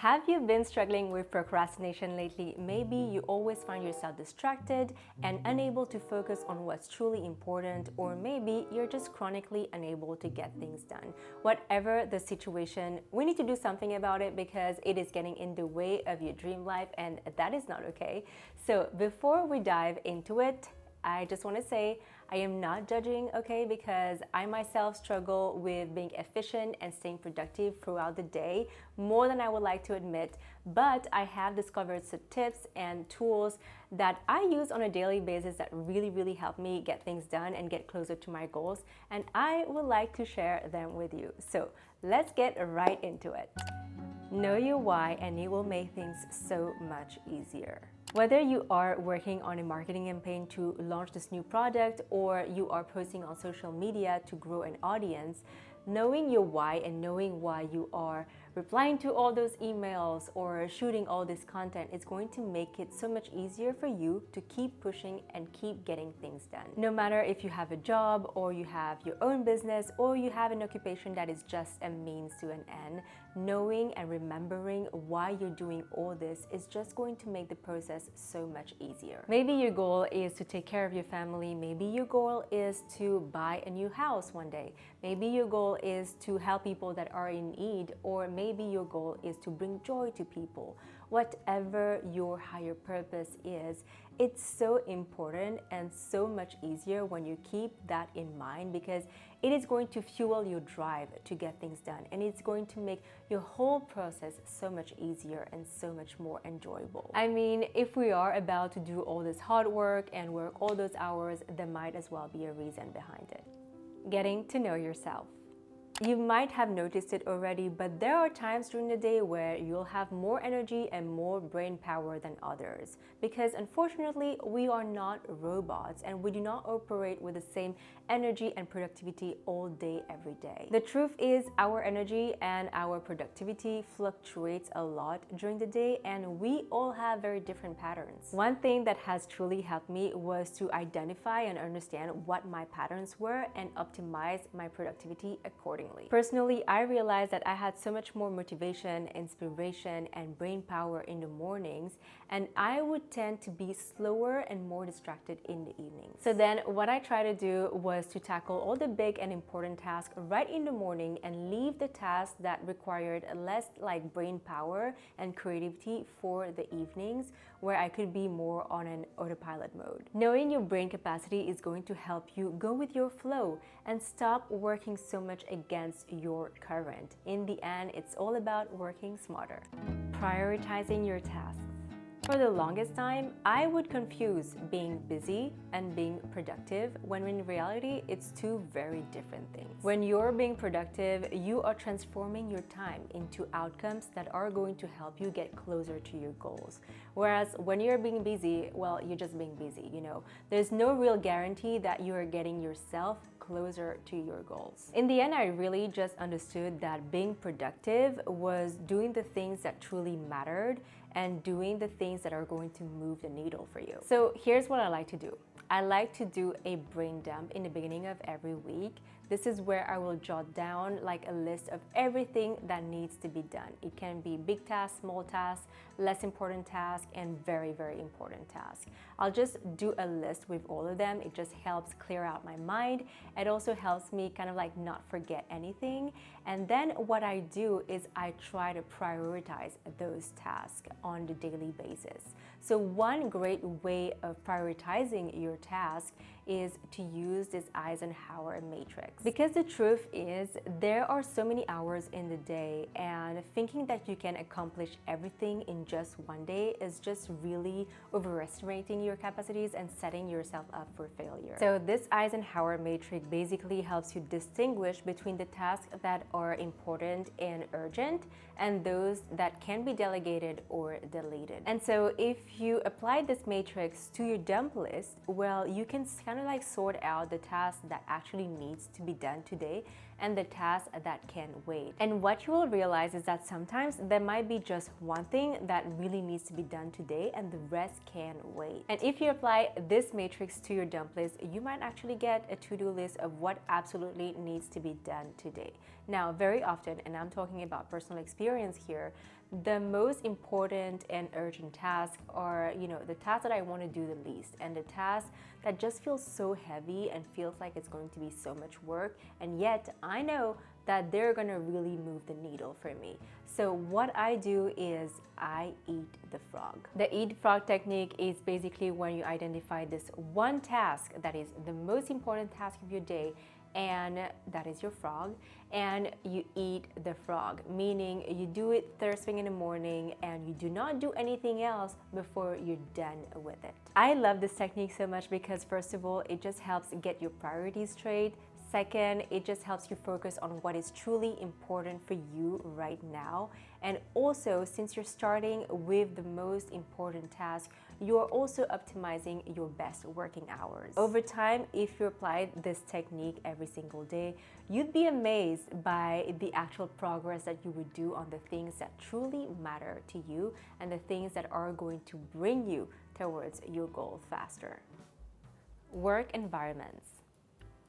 Have you been struggling with procrastination lately? Maybe you always find yourself distracted and unable to focus on what's truly important, or maybe you're just chronically unable to get things done. Whatever the situation, we need to do something about it because it is getting in the way of your dream life, and that is not okay. So before we dive into it, I just want to say I am not judging, okay, because I myself struggle with being efficient and staying productive throughout the day more than I would like to admit, but I have discovered some tips and tools that I use on a daily basis that really help me get things done and get closer to my goals, and I would like to share them with you. So let's get right into it. Know your why and it will make things so much easier. Whether you are working on a marketing campaign to launch this new product or you are posting on social media to grow an audience, knowing your why and knowing why you are replying to all those emails or shooting all this content is going to make it so much easier for you to keep pushing and keep getting things done. No matter if you have a job or you have your own business or you have an occupation that is just a means to an end, knowing and remembering why you're doing all this is just going to make the process so much easier. Maybe your goal is to take care of your family. Maybe your goal is to buy a new house one day. Maybe your goal is to help people that are in need, or maybe your goal is to bring joy to people. Whatever your higher purpose is, it's so important and so much easier when you keep that in mind, because it is going to fuel your drive to get things done, and it's going to make your whole process so much easier and so much more enjoyable. I mean, if we are about to do all this hard work and work all those hours, there might as well be a reason behind it. Getting to know yourself. You might have noticed it already, but there are times during the day where you'll have more energy and more brain power than others, because unfortunately we are not robots and we do not operate with the same energy and productivity all day every day. The truth is our energy and our productivity fluctuates a lot during the day, and we all have very different patterns. One thing that has truly helped me was to identify and understand what my patterns were and optimize my productivity accordingly. Personally, I realized that I had so much more motivation, inspiration, and brain power in the mornings, and I would tend to be slower and more distracted in the evenings. So then what I tried to do was to tackle all the big and important tasks right in the morning and leave the tasks that required less like brain power and creativity for the evenings, where I could be more on an autopilot mode. Knowing your brain capacity is going to help you go with your flow and stop working so much against your current. In the end, it's all about working smarter. Prioritizing your tasks. For the longest time, I would confuse being busy and being productive, when in reality, it's two very different things. When you're being productive, you are transforming your time into outcomes that are going to help you get closer to your goals. Whereas when you're being busy, well, you're just being busy, you know. There's no real guarantee that you are getting yourself closer to your goals. In the end, I really just understood that being productive was doing the things that truly mattered and doing the things that are going to move the needle for you. So here's what I like to do. I like to do a brain dump in the beginning of every week. This is where I will jot down like a list of everything that needs to be done. It can be big tasks, small tasks, less important tasks, and very important tasks. I'll just do a list with all of them. It just helps clear out my mind. It also helps me kind of like not forget anything. And then what I do is I try to prioritize those tasks on the daily basis. So one great way of prioritizing your task is to use this Eisenhower matrix. Because the truth is, there are so many hours in the day, and thinking that you can accomplish everything in just one day is just really overestimating your capacities and setting yourself up for failure. So this Eisenhower matrix basically helps you distinguish between the tasks that are important and urgent and those that can be delegated or deleted. And so if you apply this matrix to your dump list, well, you can kind of like sort out the task that actually needs to be done today and the tasks that can wait. And what you will realize is that sometimes there might be just one thing that really needs to be done today and the rest can wait. And if you apply this matrix to your dump list, you might actually get a to-do list of what absolutely needs to be done today. Now, very often, and I'm talking about personal experience here, the most important and urgent tasks are, the tasks that I want to do the least, and the tasks that just feel so heavy and feels like it's going to be so much work, and yet I know that they're gonna really move the needle for me. So what I do is I eat the frog. The eat frog technique is basically when you identify this one task that is the most important task of your day, and that is your frog, and you eat the frog, meaning you do it first thing in the morning and you do not do anything else before you're done with it. I love this technique so much because first of all, it just helps get your priorities straight. Second, it just helps you focus on what is truly important for you right now. And also, since you're starting with the most important task, you're also optimizing your best working hours. Over time, if you apply this technique every single day, you'd be amazed by the actual progress that you would do on the things that truly matter to you and the things that are going to bring you towards your goal faster. Work environments.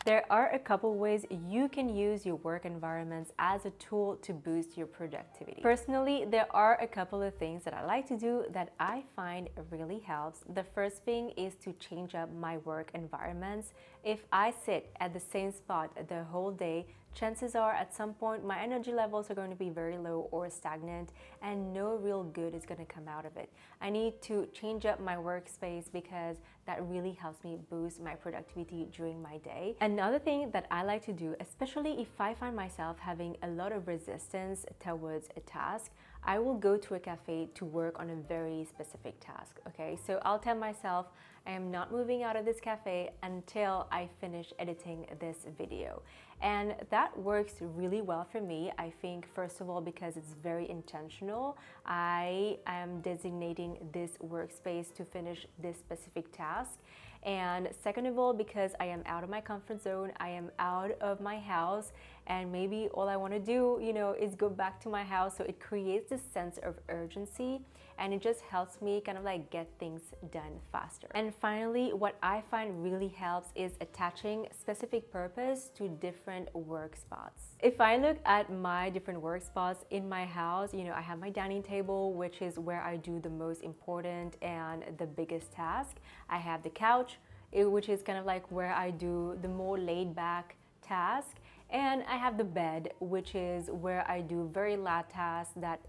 There are a couple ways you can use your work environments as a tool to boost your productivity. Personally, there are a couple of things that I like to do that I find really helps. The first thing is to change up my work environments. If I sit at the same spot the whole day, chances are at some point my energy levels are going to be very low or stagnant, and no real good is going to come out of it. I need to change up my workspace because that really helps me boost my productivity during my day. Another thing that I like to do, especially if I find myself having a lot of resistance towards a task, I will go to a cafe to work on a very specific task, okay? So I'll tell myself I am not moving out of this cafe until I finish editing this video. And that works really well for me. I think, first of all, because it's very intentional. I am designating this workspace to finish this specific task. And second of all, because I am out of my comfort zone, I am out of my house, and maybe all I want to do, is go back to my house. So it creates this sense of urgency, and it just helps me kind of like get things done faster. And finally, what I find really helps is attaching specific purpose to different work spots. If I look at my different work spots in my house, I have my dining table, which is where I do the most important and the biggest task. I have the couch, which is kind of like where I do the more laid back task. And I have the bed, which is where I do very light tasks that,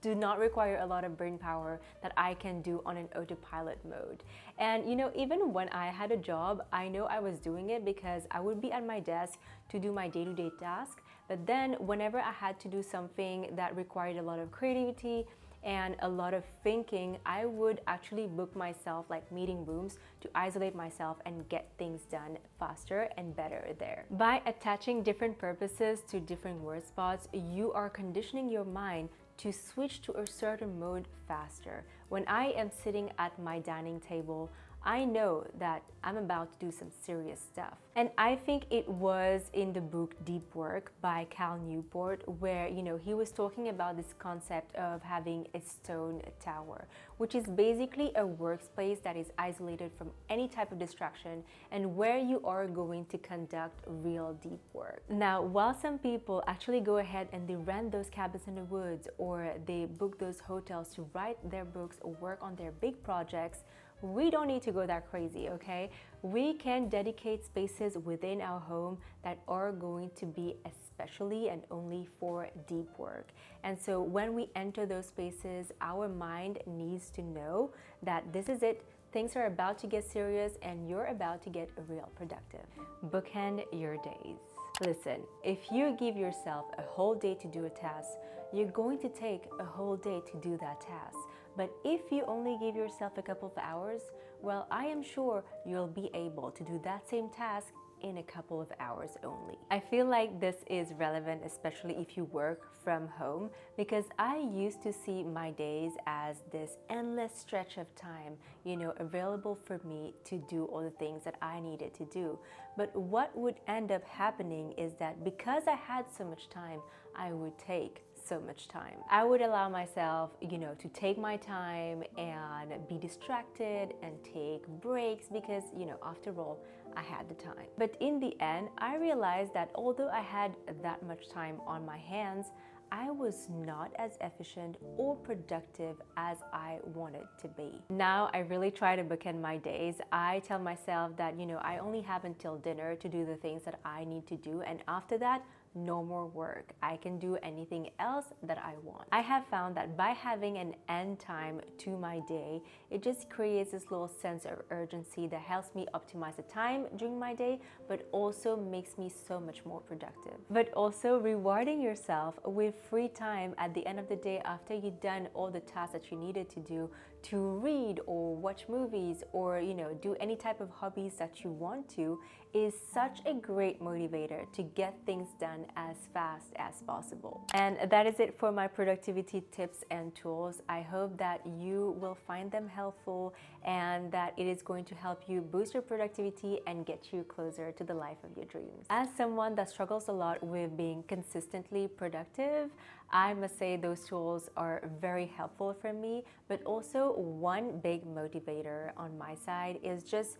do not require a lot of brain power that I can do on an autopilot mode. And even when I had a job, I know I was doing it because I would be at my desk to do my day-to-day task. But then whenever I had to do something that required a lot of creativity and a lot of thinking, I would actually book myself like meeting rooms to isolate myself and get things done faster and better there. By attaching different purposes to different work spots, you are conditioning your mind to switch to a certain mode faster. When I am sitting at my dining table, I know that I'm about to do some serious stuff. And I think it was in the book Deep Work by Cal Newport where, he was talking about this concept of having a stone tower, which is basically a workspace that is isolated from any type of distraction and where you are going to conduct real deep work. Now, while some people actually go ahead and they rent those cabins in the woods or they book those hotels to write their books or work on their big projects, we don't need to go that crazy, okay? We can dedicate spaces within our home that are going to be especially and only for deep work. And so when we enter those spaces, our mind needs to know that this is it. Things are about to get serious and you're about to get real productive. Bookend your days. Listen, if you give yourself a whole day to do a task, you're going to take a whole day to do that task. But if you only give yourself a couple of hours, well, I am sure you'll be able to do that same task in a couple of hours only. I feel like this is relevant, especially if you work from home, because I used to see my days as this endless stretch of time, available for me to do all the things that I needed to do. But what would end up happening is that because I had so much time, I would take so much time. I would allow myself, to take my time and be distracted and take breaks because, after all, I had the time. But in the end, I realized that although I had that much time on my hands, I was not as efficient or productive as I wanted to be. Now I really try to bookend my days. I tell myself that, I only have until dinner to do the things that I need to do, and after that, no more work. I can do anything else that I want. I have found that by having an end time to my day, it just creates this little sense of urgency that helps me optimize the time during my day, but also makes me so much more productive. But also rewarding yourself with free time at the end of the day after you've done all the tasks that you needed to do, to read or watch movies or do any type of hobbies that you want to, is such a great motivator to get things done as fast as possible. And that is it for my productivity tips and tools. I hope that you will find them helpful and that it is going to help you boost your productivity and get you closer to the life of your dreams. As someone that struggles a lot with being consistently productive, I must say those tools are very helpful for me, but also one big motivator on my side is just,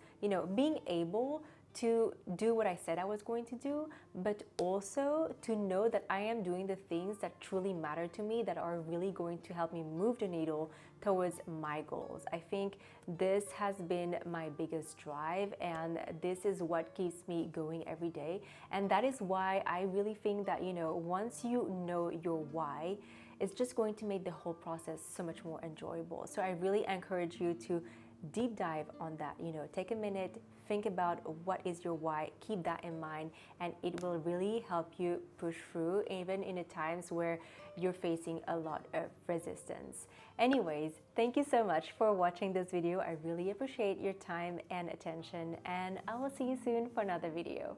being able to do what I said I was going to do, but also to know that I am doing the things that truly matter to me, that are really going to help me move the needle towards my goals. I think this has been my biggest drive, and this is what keeps me going every day. And that is why I really think that, once you know your why, it's just going to make the whole process so much more enjoyable. So I really encourage you to deep dive on that. Take a minute, think about what is your why, keep that in mind, and it will really help you push through even in the times where you're facing a lot of resistance. Anyways, thank you so much for watching this video. I really appreciate your time and attention, and I will see you soon for another video.